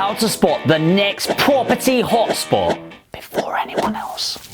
how to spot the next property hotspot before anyone else.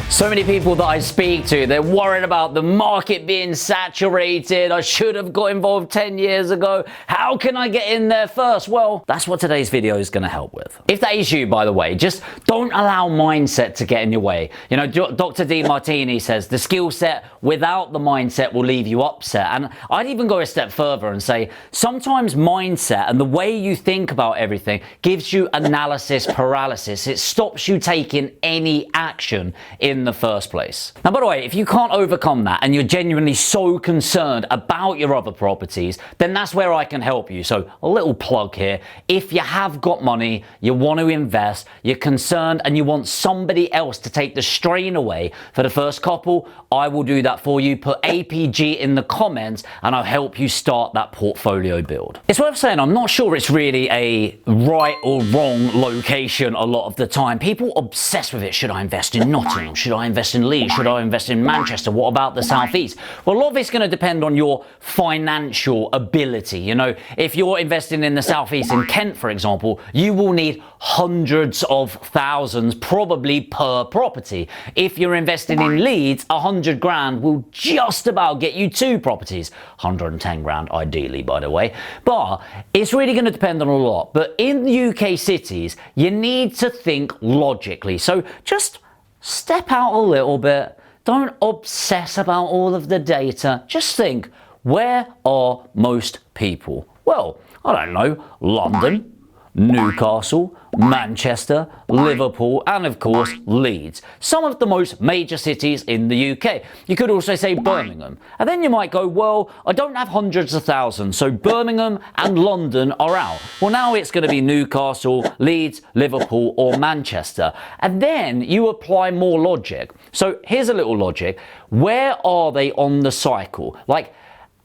So many people that I speak to, they're worried about the market being saturated. I should have got involved 10 years ago. How can I get in there first? Well, that's what today's video is going to help with. If that is you, by the way, just don't allow mindset to get in your way. You know, Dr. Demartini says the skill set without the mindset will leave you upset. And I'd even go a step further and say sometimes mindset and the way you think about everything gives you analysis paralysis. It stops you taking any action in the first place. Now, by the way, if you can't overcome that and you're genuinely so concerned about your other properties, then that's where I can help you. So a little plug here. If you have got money, you want to invest, you're concerned and you want somebody else to take the strain away for the first couple, I will do that for you. Put APG in the comments and I'll help you start that portfolio build. It's worth saying I'm not sure it's really a right or wrong location a lot of the time. People obsess with it. Should I invest in Nottingham? Should I invest in Leeds? Should I invest in Manchester? What about the Southeast? Well, a lot of it's going to depend on your financial ability. You know, if you're investing in the Southeast in Kent, for example, you will need hundreds of thousands probably per property. If you're investing in Leeds, 100 grand will just about get you 2 properties. 110 grand ideally, by the way. But it's really going to depend on a lot. But in the UK cities, you need to think logically. So just step out a little bit. Don't obsess about all of the data. Just think, where are most people? Well, I don't know, London, Newcastle, Manchester, Liverpool, and of course Leeds. Some of the most major cities in the UK. You could also say Birmingham. And then you might go, well, I don't have hundreds of thousands, so Birmingham and London are out. Well, now it's going to be Newcastle, Leeds, Liverpool, or Manchester. And then you apply more logic. So here's a little logic. Where are they on the cycle? Like,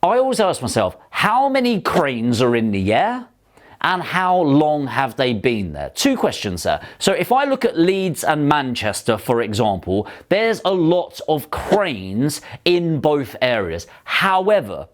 I always ask myself, how many cranes are in the air? And how long have they been there? 2 questions there. So if I look at Leeds and Manchester, for example, there's a lot of cranes in both areas. However,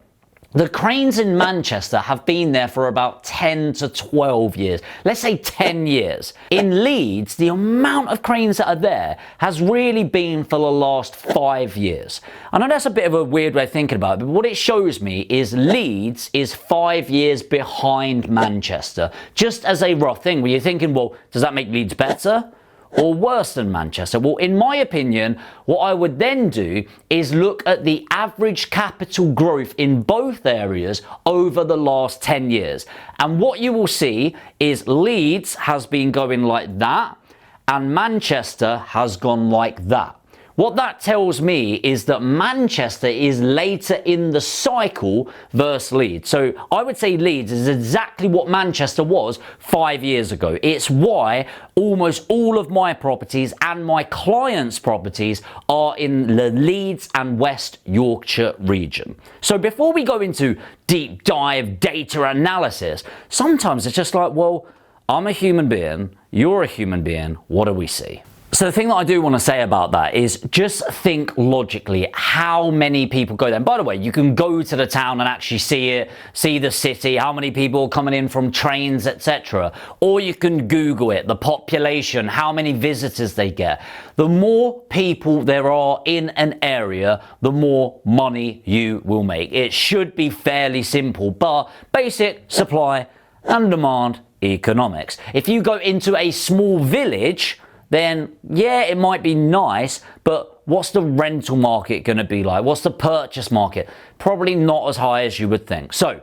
the cranes in Manchester have been there for about 10 to 12 years. Let's say 10 years. In Leeds, the amount of cranes that are there has really been for the last 5 years. I know that's a bit of a weird way of thinking about it, but what it shows me is Leeds is 5 years behind Manchester. Just as a rough thing, where you're thinking, well, does that make Leeds better or worse than Manchester? Well, in my opinion, what I would then do is look at the average capital growth in both areas over the last 10 years. And what you will see is Leeds has been going like that and Manchester has gone like that. What that tells me is that Manchester is later in the cycle versus Leeds. So I would say Leeds is exactly what Manchester was 5 years ago. It's why almost all of my properties and my clients' properties are in the Leeds and West Yorkshire region. So before we go into deep dive data analysis, sometimes it's just like, well, I'm a human being, you're a human being, what do we see? So the thing that I do want to say about that is just think logically how many people go there. And by the way, you can go to the town and actually see it, see the city, how many people are coming in from trains, etc. Or you can Google it, the population, how many visitors they get. The more people there are in an area, the more money you will make. It should be fairly simple, but basic supply and demand economics. If you go into a small village, then yeah, it might be nice, but what's the rental market going to be like? What's the purchase market? Probably not as high as you would think. So,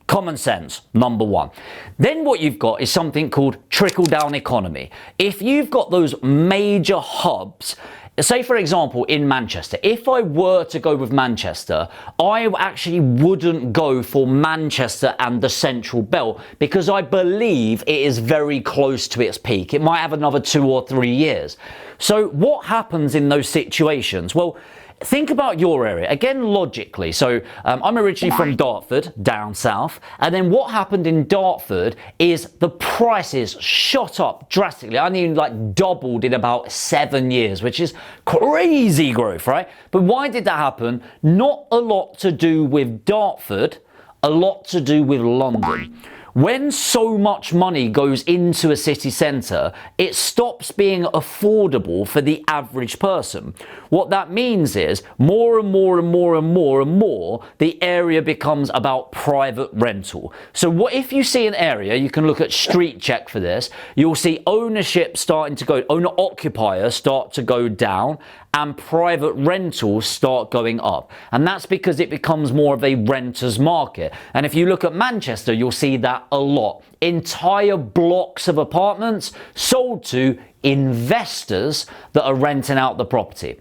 common sense, number 1. Then what you've got is something called trickle-down economy. If you've got those major hubs, say for example in Manchester, if I were to go with Manchester, I actually wouldn't go for Manchester and the Central Belt because I believe it is very close to its peak. It might have another 2 or 3 years. So what happens in those situations? Well, think about your area, again logically. So I'm originally from Dartford, down south, and then what happened in Dartford is the prices shot up drastically. I mean, like doubled in about 7 years, which is crazy growth, right? But why did that happen? Not a lot to do with Dartford, a lot to do with London. When so much money goes into a city centre, it stops being affordable for the average person. What that means is more and more and more and more and more, the area becomes about private rental. So what if you see an area, you can look at Street Check for this, you'll see ownership starting to go, owner-occupiers start to go down, and private rentals start going up. And that's because it becomes more of a renter's market. And if you look at Manchester, you'll see that a lot. Entire blocks of apartments sold to investors that are renting out the property.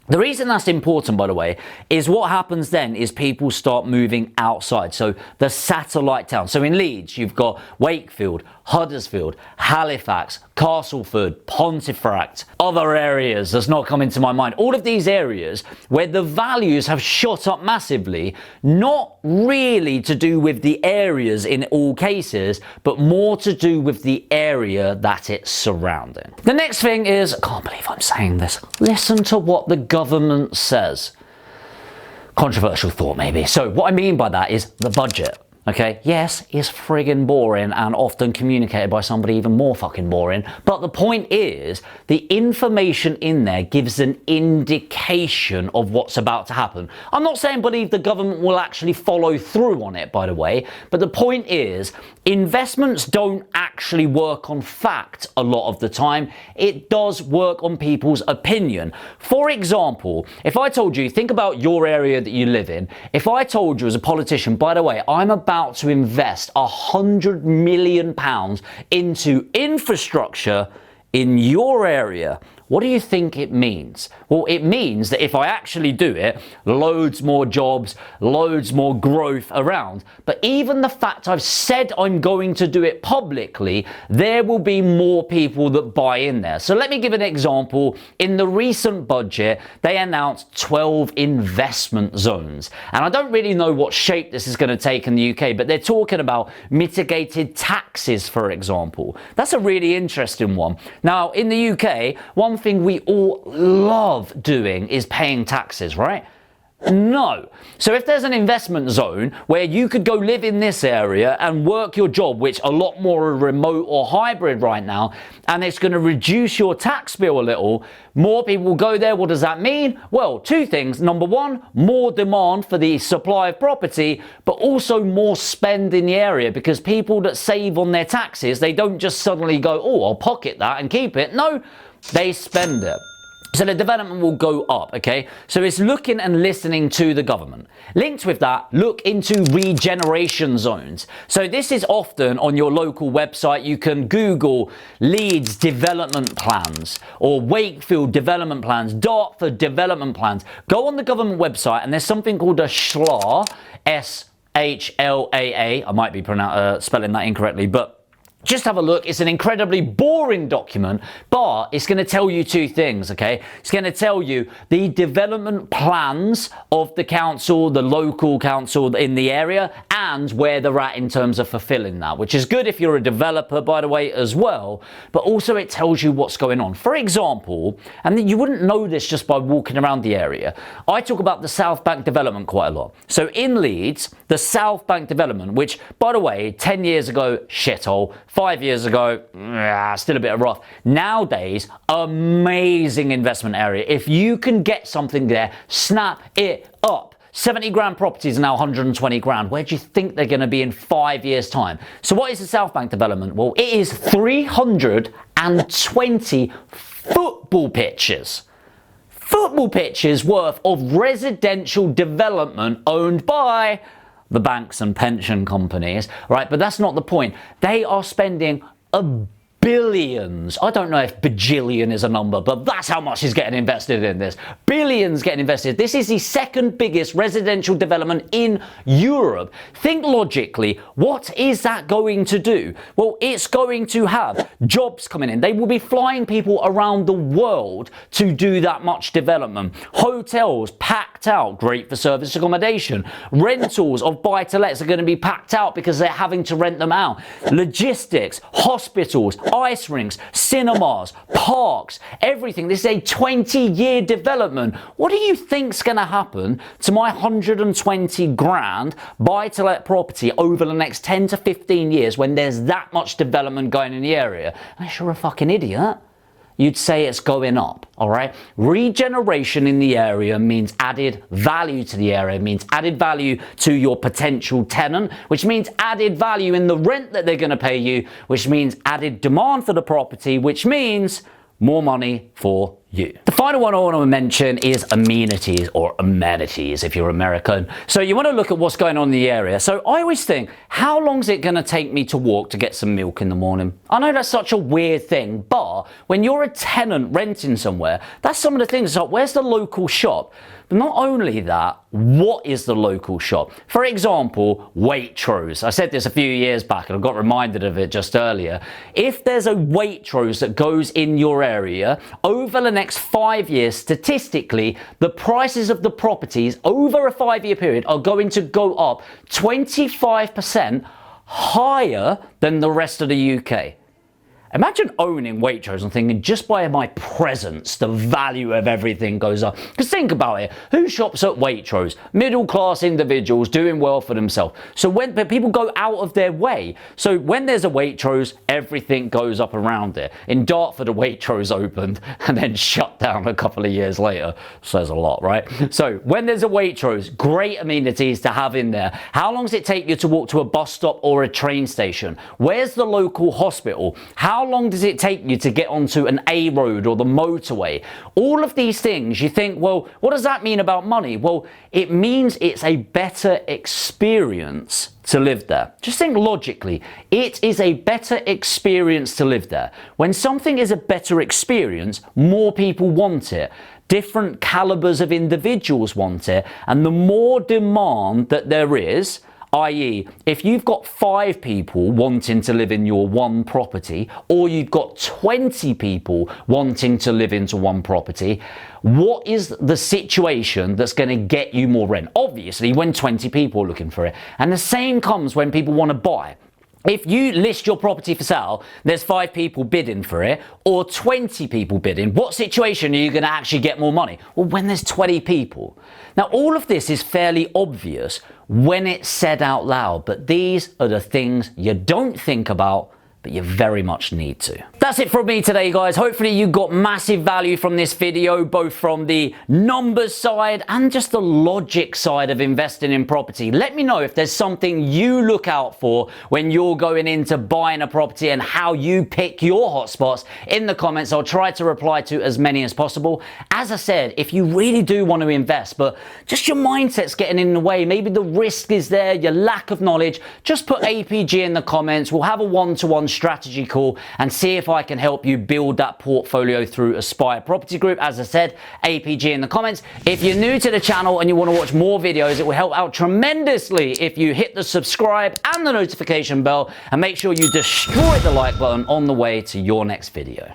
The reason that's important, by the way, is what happens then is people start moving outside. So the satellite towns. So in Leeds, you've got Wakefield, Huddersfield, Halifax, Castleford, Pontefract, other areas that's not coming to my mind. All of these areas where the values have shot up massively, not really to do with the areas in all cases, but more to do with the area that it's surrounding. The next thing is, I can't believe I'm saying this, listen to what the government says. Controversial thought maybe. So what I mean by that is the budget. Okay, yes, it's friggin' boring and often communicated by somebody even more fucking boring. But the point is, the information in there gives an indication of what's about to happen. I'm not saying believe the government will actually follow through on it, by the way. But the point is, investments don't actually work on fact a lot of the time. It does work on people's opinion. For example, if I told you, think about your area that you live in. If I told you as a politician, by the way, I'm about to invest £100 million into infrastructure in your area, what do you think it means? Well, it means that if I actually do it, loads more jobs, loads more growth around. But even the fact I've said I'm going to do it publicly, there will be more people that buy in there. So let me give an example. In the recent budget, they announced 12 investment zones. And I don't really know what shape this is going to take in the UK, but they're talking about mitigated taxes, for example. That's a really interesting one. Now, in the UK, one thing we all love doing is paying taxes, right? No. So if there's an investment zone where you could go live in this area and work your job, which a lot more are remote or hybrid right now, and it's going to reduce your tax bill a little, more people will go there. What does that mean? Well, two things. Number one, more demand for the supply of property, but also more spend in the area, because people that save on their taxes, they don't just suddenly go, oh, I'll pocket that and keep it. No, they spend it. So the development will go up, okay? So it's looking and listening to the government. Linked with that, look into regeneration zones. So this is often on your local website. You can Google Leeds development plans or Wakefield development plans, Dartford development plans. Go on the government website and there's something called a SHLAA, S-H-L-A-A. I might be spelling that incorrectly, but just have a look. It's an incredibly boring document, but it's going to tell you two things, okay? It's going to tell you the development plans of the council, the local council in the area, and where they're at in terms of fulfilling that, which is good if you're a developer, by the way, as well. But also it tells you what's going on. For example, and you wouldn't know this just by walking around the area, I talk about the South Bank development quite a lot. So in Leeds, the South Bank development, which, by the way, 10 years ago, shithole. 5 years ago, still a bit rough. Nowadays, amazing investment area. If you can get something there, snap it up. 70 grand properties are now 120 grand. Where do you think they're going to be in 5 years' time? So what is the South Bank development? Well, it is 320 football pitches. Football pitches worth of residential development owned by the banks and pension companies, right? But that's not the point. They are spending billions. I don't know if bajillion is a number, but that's how much is getting invested in this. Billions getting invested. This is the second biggest residential development in Europe. Think logically, what is that going to do? Well, it's going to have jobs coming in. They will be flying people around the world to do that much development. Hotels packed out, great for service accommodation. Rentals of buy-to-lets are going to be packed out because they're having to rent them out. Logistics, hospitals, ice rinks, cinemas, parks, everything. This is a 20-year development. What do you think's going to happen to my 120 grand buy-to-let property over the next 10 to 15 years when there's that much development going in the area? Unless you're a fucking idiot, you'd say it's going up, all right? Regeneration in the area means added value to the area, means added value to your potential tenant, which means added value in the rent that they're going to pay you, which means added demand for the property, which means more money for you. The final one I want to mention is amenities, or amenities if you're American. So you want to look at what's going on in the area. So I always think, how long is it going to take me to walk to get some milk in the morning? I know that's such a weird thing, but when you're a tenant renting somewhere, that's some of the things. Like, where's the local shop? But not only that, what is the local shop? For example, Waitrose. I said this a few years back and I got reminded of it just earlier. If there's a Waitrose that goes in your area, over the next 5 years, statistically, the prices of the properties over a 5-year period are going to go up 25% higher than the rest of the UK. Imagine owning Waitrose and thinking, just by my presence, the value of everything goes up. Because think about it. Who shops at Waitrose? Middle-class individuals doing well for themselves. So when people go out of their way. So when there's a Waitrose, everything goes up around it. In Dartford, a Waitrose opened and then shut down a couple of years later. Says a lot, right? So when there's a Waitrose, great amenities to have in there. How long does it take you to walk to a bus stop or a train station? Where's the local hospital? How long does it take you to get onto an A road or the motorway? All of these things, you think, well, what does that mean about money? Well, it means it's a better experience to live there. Just think logically. It is a better experience to live there. When something is a better experience, more people want it. Different calibers of individuals want it. And the more demand that there is, i.e., if you've got 5 people wanting to live in your one property, or you've got 20 people wanting to live into one property, what is the situation that's going to get you more rent? Obviously, when 20 people are looking for it. And the same comes when people want to buy. If you list your property for sale, there's 5 people bidding for it, or 20 people bidding, what situation are you going to actually get more money? Well, when there's 20 people. Now, all of this is fairly obvious when it's said out loud, but these are the things you don't think about, but you very much need to. That's it from me today, guys. Hopefully you got massive value from this video, both from the numbers side and just the logic side of investing in property. Let me know if there's something you look out for when you're going into buying a property and how you pick your hotspots in the comments. I'll try to reply to as many as possible. As I said, if you really do want to invest, but just your mindset's getting in the way, maybe the risk is there, your lack of knowledge, just put APG in the comments. We'll have a one-to-one strategy call and see if I can help you build that portfolio through Aspire Property Group. As I said, APG in the comments. If you're new to the channel and you want to watch more videos, it will help out tremendously if you hit the subscribe and the notification bell, and make sure you destroy the like button on the way to your next video.